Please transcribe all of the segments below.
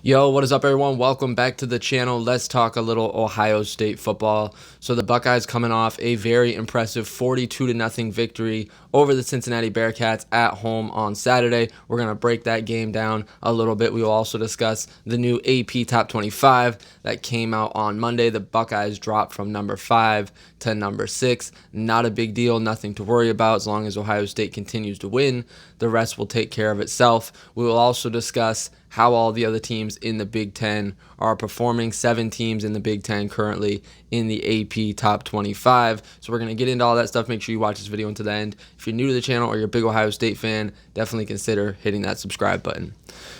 Yo, what is up, everyone? Welcome back to the channel. Let's talk a little Ohio State football. So the Buckeyes coming off a very impressive 42-0 victory over the Cincinnati Bearcats at home on Saturday. We're going to break that game down a little bit. We will also discuss the new AP Top 25 that came out on Monday. The Buckeyes dropped from number 5 to number 6. Not a big deal, nothing to worry about as long as Ohio State continues to win. The rest will take care of itself. We will also discuss how all the other teams in the Big Ten are performing. 7 teams in the Big Ten currently in the AP Top 25. So we're going to get into all that stuff. Make sure you watch this video until the end. If you're new to the channel or you're a big Ohio State fan, definitely consider hitting that subscribe button.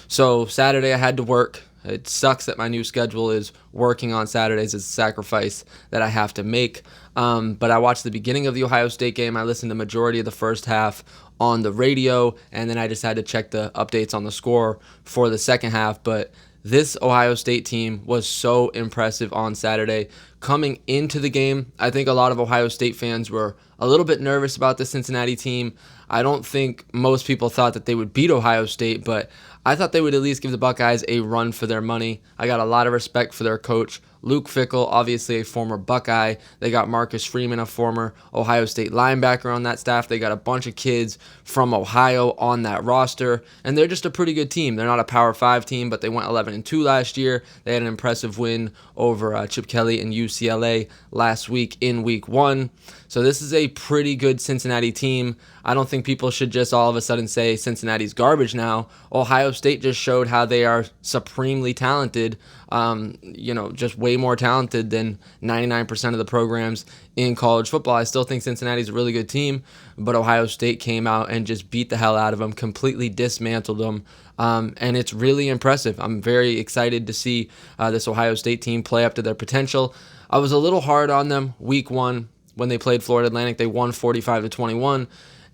So Saturday I had to work. It sucks that my new schedule is working on Saturdays. It's a sacrifice that I have to make. But I watched the beginning of the Ohio State game. I listened to the majority of the first half on the radio, and then I just had to check the updates on the score for the second half. But this Ohio State team was so impressive on Saturday. Coming into the game, I think a lot of Ohio State fans were a little bit nervous about the Cincinnati team. I don't think most people thought that they would beat Ohio State, but I thought they would at least give the Buckeyes a run for their money. I got a lot of respect for their coach, Luke Fickell, obviously a former Buckeye. They got Marcus Freeman, a former Ohio State linebacker on that staff. They got a bunch of kids from Ohio on that roster, and they're just a pretty good team. They're not a Power 5 team, but they went 11-2 last year. They had an impressive win over Chip Kelly and UCLA last week in Week 1. So this is a pretty good Cincinnati team. I don't think people should just all of a sudden say Cincinnati's garbage now. Ohio State just showed how they are supremely talented, just way more talented than 99% of the programs in college football. I still think Cincinnati's a really good team, but Ohio State came out and just beat the hell out of them, completely dismantled them, and it's really impressive. I'm very excited to see this Ohio State team play up to their potential. I was a little hard on them Week 1 when they played Florida Atlantic. They won 45-21.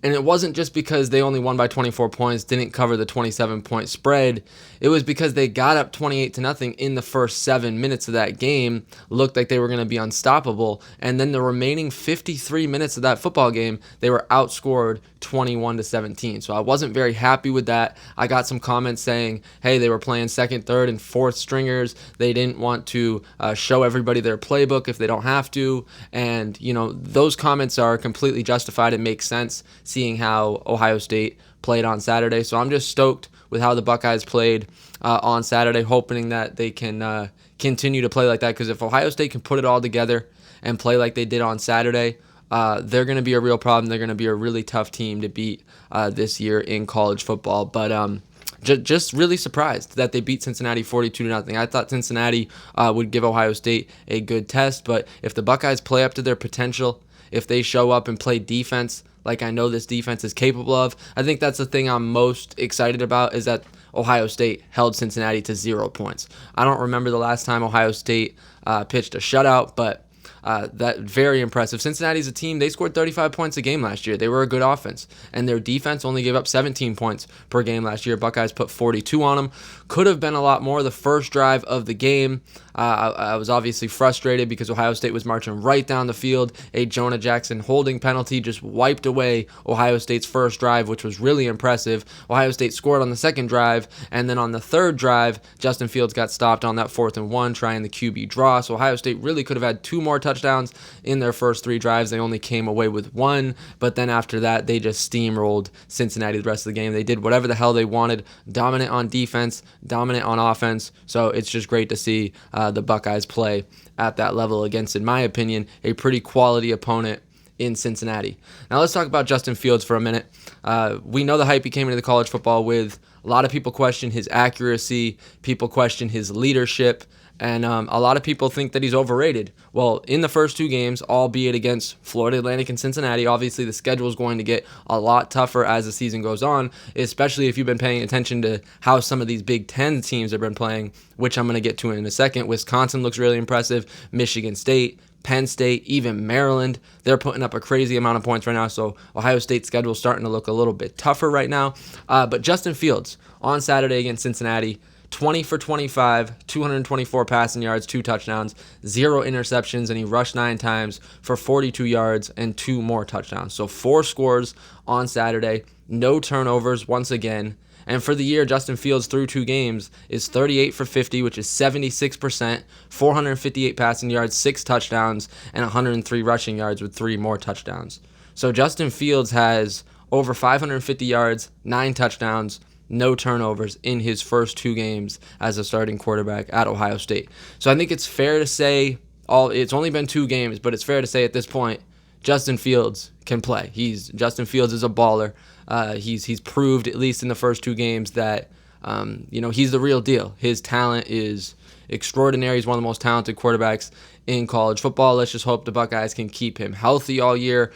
And it wasn't just because they only won by 24 points, didn't cover the 27-point spread. It was because they got up 28-0 in the first 7 minutes of that game, looked like they were going to be unstoppable. And then the remaining 53 minutes of that football game, they were outscored 21-17. So I wasn't very happy with that. I got some comments saying, hey, they were playing second, third, and fourth stringers. They didn't want to show everybody their playbook if they don't have to. And, those comments are completely justified. It makes sense seeing how Ohio State played on Saturday. So I'm just stoked with how the Buckeyes played on Saturday, hoping that they can continue to play like that. Because if Ohio State can put it all together and play like they did on Saturday, they're going to be a real problem. They're going to be a really tough team to beat this year in college football. But just really surprised that they beat Cincinnati 42-0. I thought Cincinnati would give Ohio State a good test. But if the Buckeyes play up to their potential, if they show up and play defense like I know this defense is capable of, I think that's the thing I'm most excited about, is that Ohio State held Cincinnati to 0 points. I don't remember the last time Ohio State pitched a shutout, but that very impressive. Cincinnati's a team, they scored 35 points a game last year. They were a good offense, and their defense only gave up 17 points per game last year. Buckeyes put 42 on them. Could have been a lot more. The first drive of the game, I was obviously frustrated because Ohio State was marching right down the field. A Jonah Jackson holding penalty just wiped away Ohio State's first drive, which was really impressive. Ohio State scored on the second drive, and then on the third drive, Justin Fields got stopped on that 4th and 1 trying the QB draw. So Ohio State really could have had 2 more touchdowns in their first 3 drives. They only came away with 1, but then after that, they just steamrolled Cincinnati the rest of the game. They did whatever the hell they wanted, dominant on defense, dominant on offense. So it's just great to see the Buckeyes play at that level against, in my opinion, a pretty quality opponent in Cincinnati. Now let's talk about Justin Fields for a minute. We know the hype he came into the college football with. A lot of people question his accuracy. People question his leadership. And a lot of people think that he's overrated. Well, in the first 2 games, albeit against Florida Atlantic and Cincinnati, obviously the schedule is going to get a lot tougher as the season goes on, especially if you've been paying attention to how some of these Big Ten teams have been playing, which I'm going to get to in a second. Wisconsin looks really impressive. Michigan State, Penn State, even Maryland, they're putting up a crazy amount of points right now. So Ohio State's schedule is starting to look a little bit tougher right now. But Justin Fields on Saturday against Cincinnati, 20 for 25, 224 passing yards, 2 touchdowns, 0 interceptions, and he rushed 9 times for 42 yards and 2 more touchdowns. So 4 scores on Saturday, no turnovers once again, And for the year, Justin Fields through 2 games is 38 for 50, which is 76%, 458 passing yards, 6 touchdowns, and 103 rushing yards with 3 more touchdowns. So Justin Fields has over 550 yards, 9 touchdowns, no turnovers in his first 2 games as a starting quarterback at Ohio State. So I think it's fair to say, it's only been 2 games, but it's fair to say at this point, Justin Fields can play. Justin Fields is a baller. He's proved, at least in the first 2 games, that he's the real deal. His talent is extraordinary. He's one of the most talented quarterbacks in college football. Let's just hope the Buckeyes can keep him healthy all year,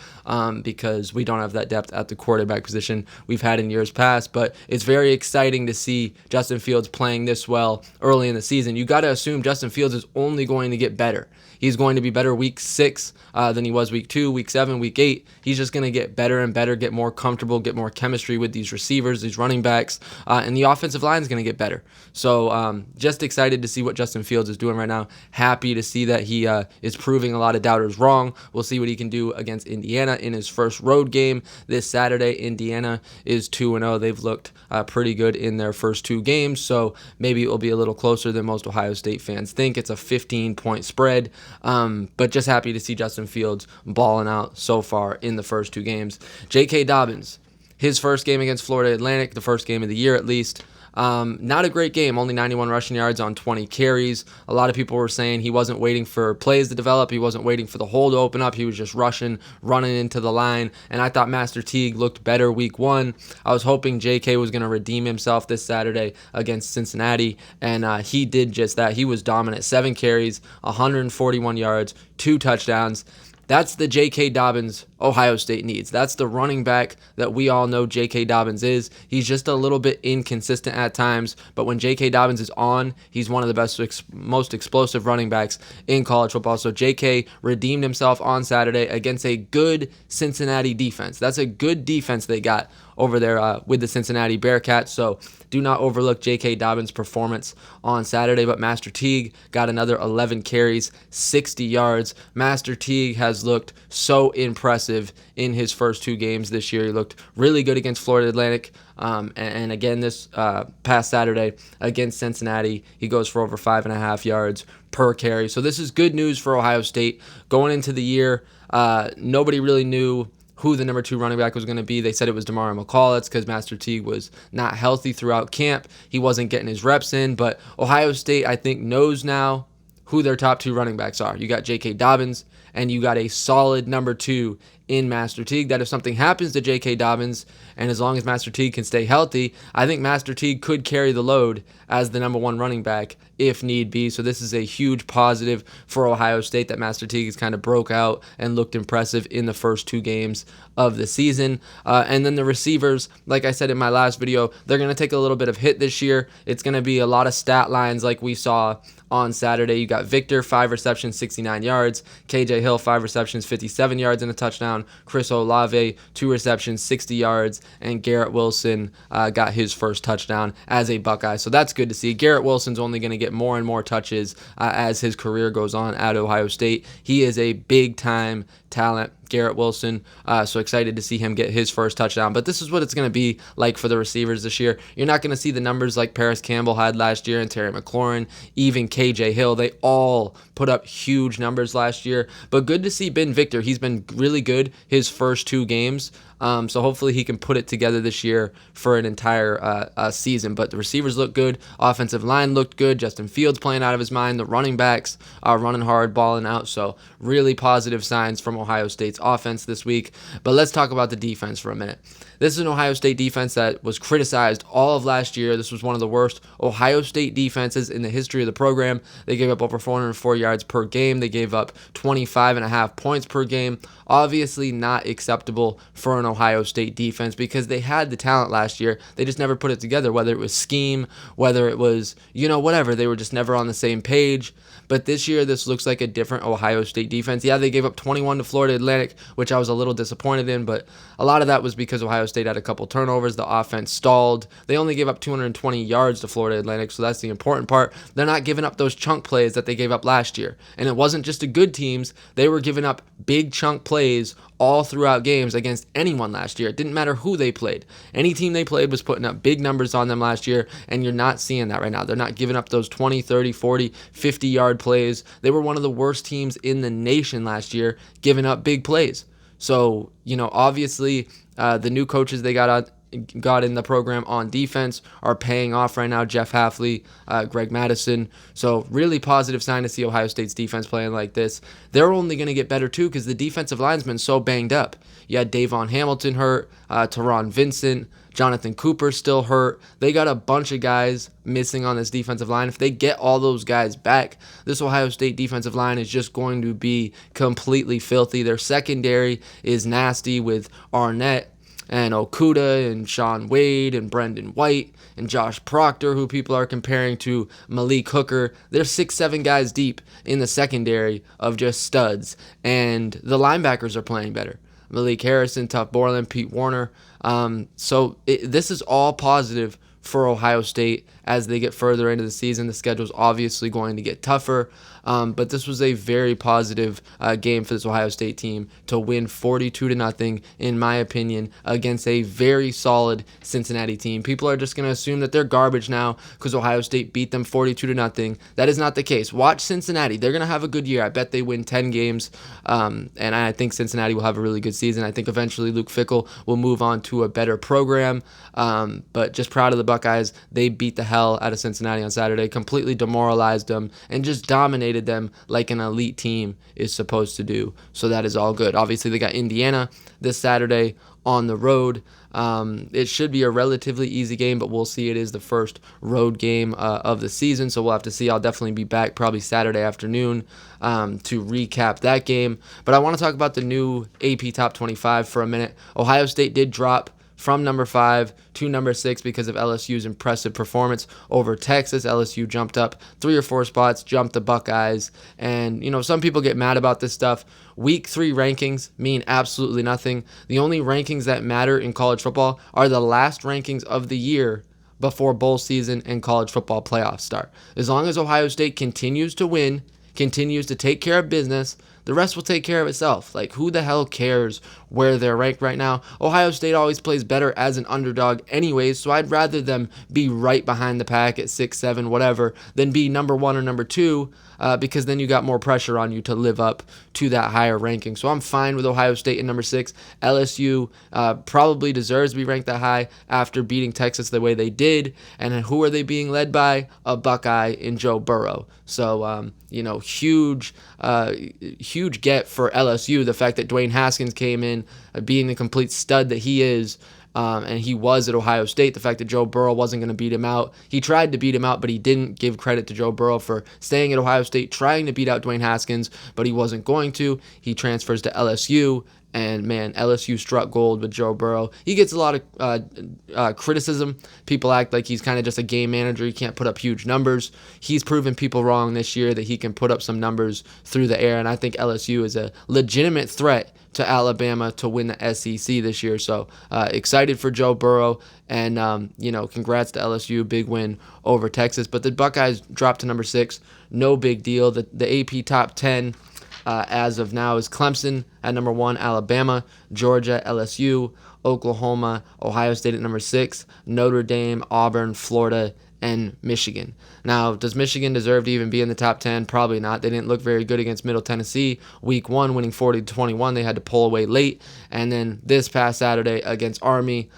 because we don't have that depth at the quarterback position we've had in years past. But it's very exciting to see Justin Fields playing this well early in the season. You got to assume Justin Fields is only going to get better. He's going to be better week 6 than he was week 2, week 7, week 8. He's just going to get better and better, get more comfortable, get more chemistry with these receivers, these running backs, and the offensive line is going to get better. So just excited to see what Justin Fields is doing right now. Happy to see that he is proving a lot of doubters wrong. We'll see what he can do against Indiana in his first road game this Saturday. Indiana is 2-0. They've looked pretty good in their first 2 games, so maybe it will be a little closer than most Ohio State fans think. It's a 15-point spread. But just happy to see Justin Fields balling out so far in the first 2 games. J.K. Dobbins, his first game against Florida Atlantic, the first game of the year at least. Not a great game, only 91 rushing yards on 20 carries. A lot of people were saying he wasn't waiting for plays to develop. He wasn't waiting for the hole to open up. He was just running into the line. And I thought Master Teague looked better week 1. I was hoping JK was going to redeem himself this Saturday against Cincinnati, and he did just that. He was dominant. 7 carries, 141 yards, 2 touchdowns. That's the J.K. Dobbins Ohio State needs. That's the running back that we all know J.K. Dobbins is. He's just a little bit inconsistent at times, but when J.K. Dobbins is on, he's one of the best, most explosive running backs in college football. So J.K. redeemed himself on Saturday against a good Cincinnati defense. That's a good defense they got over there with the Cincinnati Bearcats. So do not overlook J.K. Dobbins' performance on Saturday. But Master Teague got another 11 carries, 60 yards. Master Teague has looked so impressive in his first 2 games this year. He looked really good against Florida Atlantic. And again, this past Saturday against Cincinnati, he goes for over 5.5 yards per carry. So this is good news for Ohio State. Going into the year, nobody really knew who the number 2 running back was going to be. They said it was Demario McCall. That's because Master Teague was not healthy throughout camp. He wasn't getting his reps in. But Ohio State, I think, knows now who their top 2 running backs are. You got J.K. Dobbins, and you got a solid number 2 in Master Teague, that if something happens to J.K. Dobbins, and as long as Master Teague can stay healthy, I think Master Teague could carry the load as the number 1 running back if need be. So this is a huge positive for Ohio State that Master Teague has kind of broke out and looked impressive in the first 2 games of the season. And then the receivers, like I said in my last video, they're going to take a little bit of hit this year. It's going to be a lot of stat lines like we saw on Saturday. You got Victor, 5 receptions, 69 yards. KJ Hill, 5 receptions, 57 yards and a touchdown. Chris Olave, 2 receptions, 60 yards. And Garrett Wilson got his first touchdown as a Buckeye. So that's good to see. Garrett Wilson's only going to get more and more touches as his career goes on at Ohio State. He is a big-time talent, Garrett Wilson. So excited to see him get his first touchdown. But this is what it's going to be like for the receivers this year. You're not going to see the numbers like Paris Campbell had last year and Terry McLaurin, even KJ Hill. They all put up huge numbers last year. But good to see Ben Victor. He's been really good his first 2 games. So hopefully he can put it together this year for an entire season. But the receivers look good. Offensive line looked good. Justin Fields playing out of his mind. The running backs are running hard, balling out. So really positive signs from Ohio State's offense this week. But let's talk about the defense for a minute. This is an Ohio State defense that was criticized all of last year. This was one of the worst Ohio State defenses in the history of the program. They gave up over 404 yards per game. They gave up 25.5 points per game. Obviously not acceptable for an Ohio State defense because they had the talent last year. They just never put it together, whether it was scheme, whether it was, whatever. They were just never on the same page. But this year, this looks like a different Ohio State defense. Yeah, they gave up 21 to Florida Atlantic, which I was a little disappointed in, but a lot of that was because Ohio State had a couple turnovers. The offense stalled. They only gave up 220 yards to Florida Atlantic, so that's the important part. They're not giving up those chunk plays that they gave up last year. And it wasn't just the good teams. They were giving up big chunk plays all throughout games against anyone. anyone last year. It didn't matter who they played. Any team they played was putting up big numbers on them last year, and you're not seeing that right now. They're not giving up those 20, 30, 40, 50-yard plays. They were one of the worst teams in the nation last year, giving up big plays. So, obviously, the new coaches they got in the program on defense are paying off right now. Jeff Hafley, Greg Madison. So really positive sign to see Ohio State's defense playing like this. They're only going to get better too because the defensive line's so banged up. You had Davon Hamilton hurt, Teron Vincent, Jonathan Cooper still hurt. They got a bunch of guys missing on this defensive line. If they get all those guys back, this Ohio State defensive line is just going to be completely filthy. Their secondary is nasty with Arnett and Okuda and Sean Wade and Brendan White and Josh Proctor, who people are comparing to Malik Hooker. They're 6-7 guys deep in the secondary of just studs. And the linebackers are playing better. Malik Harrison, Tuff Borland, Pete Warner. This is all positive for Ohio State as they get further into the season. The schedule's obviously going to get tougher, but this was a very positive game for this Ohio State team to win 42-0, in my opinion, against a very solid Cincinnati team. People are just going to assume that they're garbage now because Ohio State beat them 42-0. That is not the case. Watch Cincinnati. They're going to have a good year. I bet they win 10 games, and I think Cincinnati will have a really good season. I think eventually Luke Fickell will move on to a better program, but just proud of the Buckeyes. They beat the hell out of Cincinnati on Saturday, completely demoralized them, and just dominated them like an elite team is supposed to do. So that is all good. Obviously, they got Indiana this Saturday on the road. It should be a relatively easy game, but we'll see. It is the first road game of the season, so we'll have to see. I'll definitely be back probably Saturday afternoon to recap that game. But I want to talk about the new AP Top 25 for a minute. Ohio State did drop from number 5 to number 6 because of LSU's impressive performance over Texas. LSU jumped up 3 or 4 spots, jumped the Buckeyes. And, some people get mad about this stuff. Week 3 rankings mean absolutely nothing. The only rankings that matter in college football are the last rankings of the year before bowl season and college football playoffs start. As long as Ohio State continues to win, continues to take care of business, the rest will take care of itself. Like, who the hell cares where they're ranked right now? Ohio State always plays better as an underdog anyways, so I'd rather them be right behind the pack at 6, 7, whatever, than be number 1 or number 2, because then you got more pressure on you to live up to that higher ranking. So I'm fine with Ohio State in number 6. LSU probably deserves to be ranked that high after beating Texas the way they did. And who are they being led by? A Buckeye in Joe Burrow. So, huge get for LSU. The fact that Dwayne Haskins came in being the complete stud that he is, and he was at Ohio State. The fact that Joe Burrow wasn't going to beat him out. He tried to beat him out, but he didn't give credit to Joe Burrow for staying at Ohio State, trying to beat out Dwayne Haskins, but he wasn't going to. He transfers to LSU. And, man, LSU struck gold with Joe Burrow. He gets a lot of criticism. People act like he's kind of just a game manager. He can't put up huge numbers. He's proven people wrong this year that he can put up some numbers through the air. And I think LSU is a legitimate threat to Alabama to win the SEC this year. So excited for Joe Burrow. And, congrats to LSU. Big win over Texas. But the Buckeyes dropped to number 6. No big deal. The AP Top 10 as of now is Clemson at number 1, Alabama, Georgia, LSU, Oklahoma, Ohio State at number 6, Notre Dame, Auburn, Florida, and Michigan. Now, does Michigan deserve to even be in the top 10? Probably not. They didn't look very good against Middle Tennessee. Week 1, winning 40-21. They had to pull away late. And then this past Saturday against Army,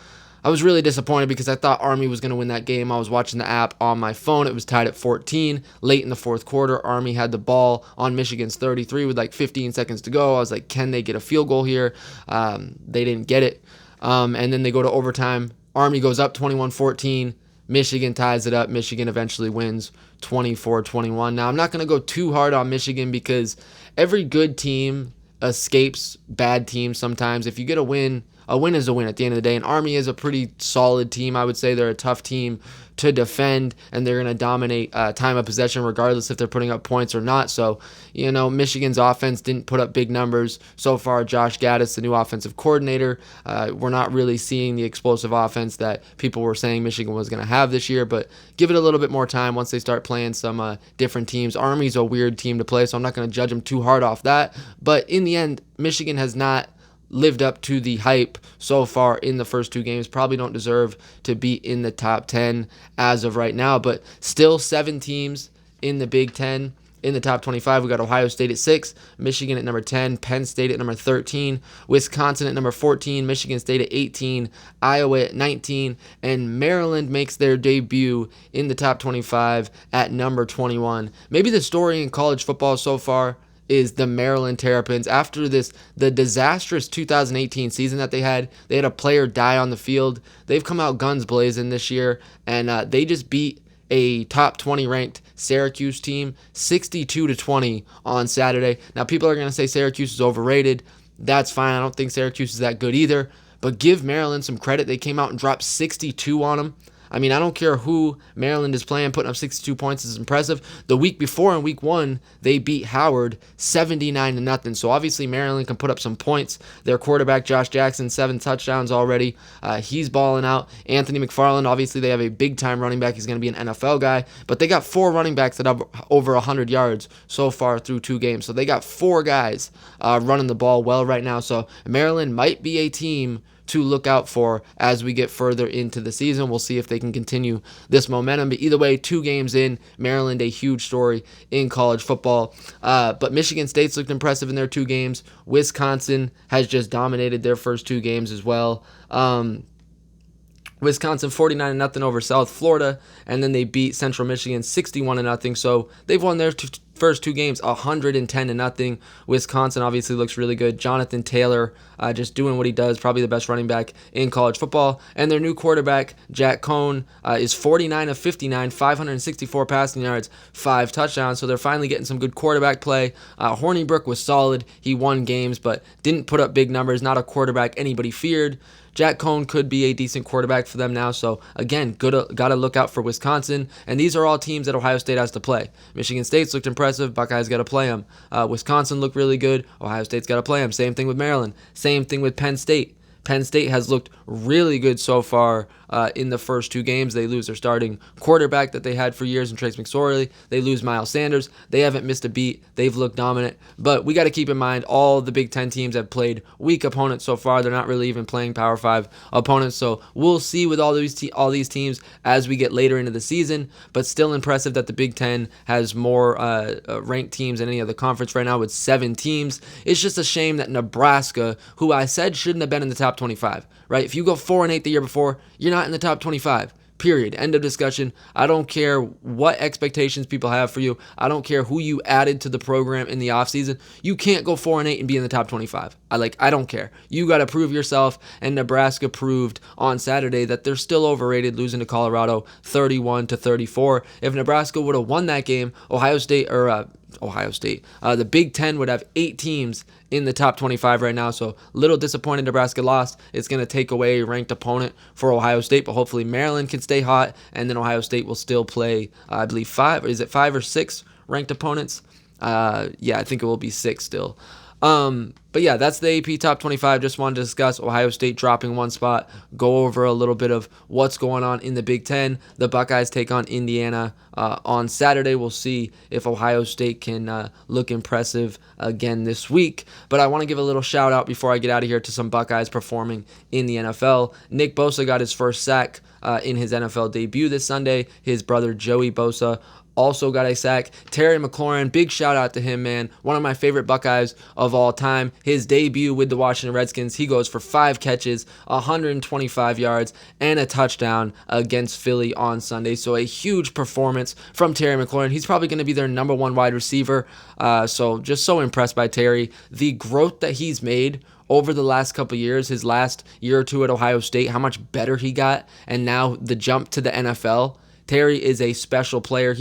I was really disappointed because I thought Army was going to win that game. I was watching the app on my phone. It was tied at 14. Late in the fourth quarter, Army had the ball on Michigan's 33 with like 15 seconds to go. I was like, can they get a field goal here? They didn't get it. And then they go to overtime. Army goes up 21-14. Michigan ties it up. Michigan eventually wins 24-21. Now, I'm not going to go too hard on Michigan because every good team escapes bad teams sometimes. If you get a win is a win at the end of the day. And Army is a pretty solid team. I would say they're a tough team to defend, and they're going to dominate time of possession regardless if they're putting up points or not. So, Michigan's offense didn't put up big numbers so far. Josh Gaddis, the new offensive coordinator, we're not really seeing the explosive offense that people were saying Michigan was going to have this year, but give it a little bit more time once they start playing some different teams. Army's a weird team to play, so I'm not going to judge them too hard off that. But in the end, Michigan has not lived up to the hype so far in the first two games. Probably don't deserve to be in the top 10 as of right now, but still 7 teams in the Big Ten. In the top 25, we got Ohio State at 6, Michigan at number 10, Penn State at number 13, Wisconsin at number 14, Michigan State at 18, Iowa at 19, and Maryland makes their debut in the top 25 at number 21. Maybe the story in college football so far is the Maryland Terrapins. After the disastrous 2018 season that they had a player die on the field. They've come out guns blazing this year, and they just beat a top 20 ranked Syracuse team 62-20 on Saturday. Now, people are going to say Syracuse is overrated. That's fine. I don't think Syracuse is that good either. But give Maryland some credit. They came out and dropped 62 on them. I mean, I don't care who Maryland is playing, putting up 62 points is impressive. The week before, in week 1, they beat Howard 79-0. So obviously Maryland can put up some points. Their quarterback, Josh Jackson, 7 touchdowns already. He's balling out. Anthony McFarland, obviously they have a big-time running back. He's going to be an NFL guy. But they got 4 running backs that have over 100 yards so far through 2 games. So they got 4 guys running the ball well right now. So Maryland might be a team to look out for as we get further into the season. We'll see if they can continue this momentum. But either way, 2 games in, Maryland, a huge story in college football. But Michigan State's looked impressive in their 2 games. Wisconsin has just dominated their first 2 games as well. Wisconsin 49-0 over South Florida, and then they beat Central Michigan 61-0. So they've won their first 2 games 110-0. Wisconsin obviously looks really good. Jonathan Taylor just doing what he does, probably the best running back in college football. And their new quarterback, Jack Cohn, is 49 of 59, 564 passing yards, 5 touchdowns. So they're finally getting some good quarterback play. Hornibrook was solid. He won games, but didn't put up big numbers. Not a quarterback anybody feared. Jack Cohn could be a decent quarterback for them now. So, again, got to look out for Wisconsin. And these are all teams that Ohio State has to play. Michigan State's looked impressive. Buckeyes got to play them. Wisconsin looked really good. Ohio State's got to play them. Same thing with Maryland. Same thing with Penn State. Penn State has looked really good so far in the first 2 games. They lose their starting quarterback that they had for years in Trace McSorley. They lose Miles Sanders. They haven't missed a beat. They've looked dominant. But we got to keep in mind all the Big Ten teams have played weak opponents so far. They're not really even playing Power 5 opponents. So we'll see with all these teams as we get later into the season. But still impressive that the Big Ten has more ranked teams than any other conference right now with 7 teams. It's just a shame that Nebraska, who I said shouldn't have been in the top 25, right? If you go 4-8 the year before, you're not in the top 25. Period. End of discussion. I don't care what expectations people have for you. I don't care who you added to the program in the offseason. You can't go 4-8 and be in the top 25. I don't care. You got to prove yourself, and Nebraska proved on Saturday that they're still overrated, losing to Colorado 31-34. If Nebraska would have won that game, the Big Ten would have 8 teams in the top 25 right now. So little disappointed Nebraska lost. It's going to take away a ranked opponent for Ohio State, but hopefully Maryland can stay hot, and then Ohio State will still play, I believe, 5 or 6 ranked opponents? I think it will be 6 still. But yeah, that's the AP Top 25. Just wanted to discuss Ohio State dropping 1 spot, go over a little bit of what's going on in the Big Ten. The Buckeyes take on Indiana on Saturday. We'll see if Ohio State can look impressive again this week. But I want to give a little shout out before I get out of here to some Buckeyes performing in the NFL. Nick Bosa got his first sack in his NFL debut this Sunday. His brother Joey Bosa also got a sack. Terry McLaurin, big shout out to him, man. One of my favorite Buckeyes of all time. His debut with the Washington Redskins, he goes for 5 catches, 125 yards, and a touchdown against Philly on Sunday. So a huge performance from Terry McLaurin. He's probably going to be their number 1 wide receiver. So just so impressed by Terry. The growth that he's made over the last couple years, his last year or 2 at Ohio State, how much better he got, and now the jump to the NFL. Terry is a special player.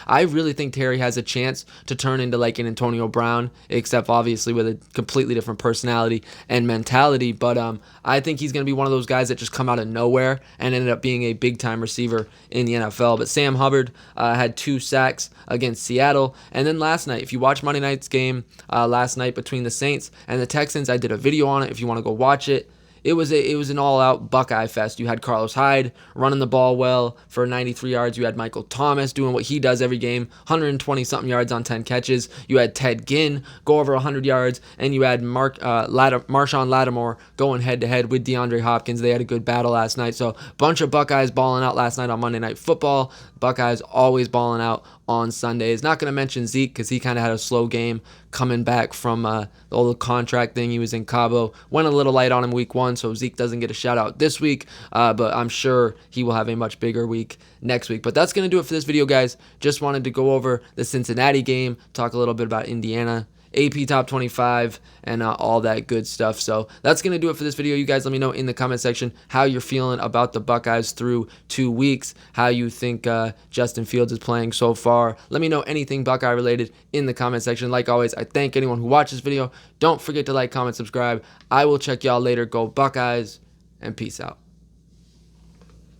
I really think Terry has a chance to turn into like an Antonio Brown, except obviously with a completely different personality and mentality. But I think he's going to be one of those guys that just come out of nowhere and ended up being a big-time receiver in the NFL. But Sam Hubbard had 2 sacks against Seattle. And then last night, if you watch Monday night's game last night between the Saints and the Texans, I did a video on it if you want to go watch it. it was an all-out Buckeye fest. You had Carlos Hyde running the ball well for 93 yards. You had Michael Thomas doing what he does every game, 120-something yards on 10 catches. You had Ted Ginn go over 100 yards, and you had Marshawn Lattimore going head-to-head with DeAndre Hopkins. They had a good battle last night. So bunch of Buckeyes balling out last night on Monday Night Football. Buckeyes always balling out on Sundays. Not going to mention Zeke because he kind of had a slow game coming back from the old contract thing. He was in Cabo. Went a little light on him week 1, so Zeke doesn't get a shout out this week, but I'm sure he will have a much bigger week next week. But that's going to do it for this video, guys. Just wanted to go over the Cincinnati game, talk a little bit about Indiana, AP Top 25, and all that good stuff. So that's going to do it for this video. You guys let me know in the comment section how you're feeling about the Buckeyes through 2 weeks, how you think Justin Fields is playing so far. Let me know anything Buckeye related in the comment section. Like always, I thank anyone who watched this video. Don't forget to like, comment, subscribe. I will check y'all later. Go Buckeyes, and peace out.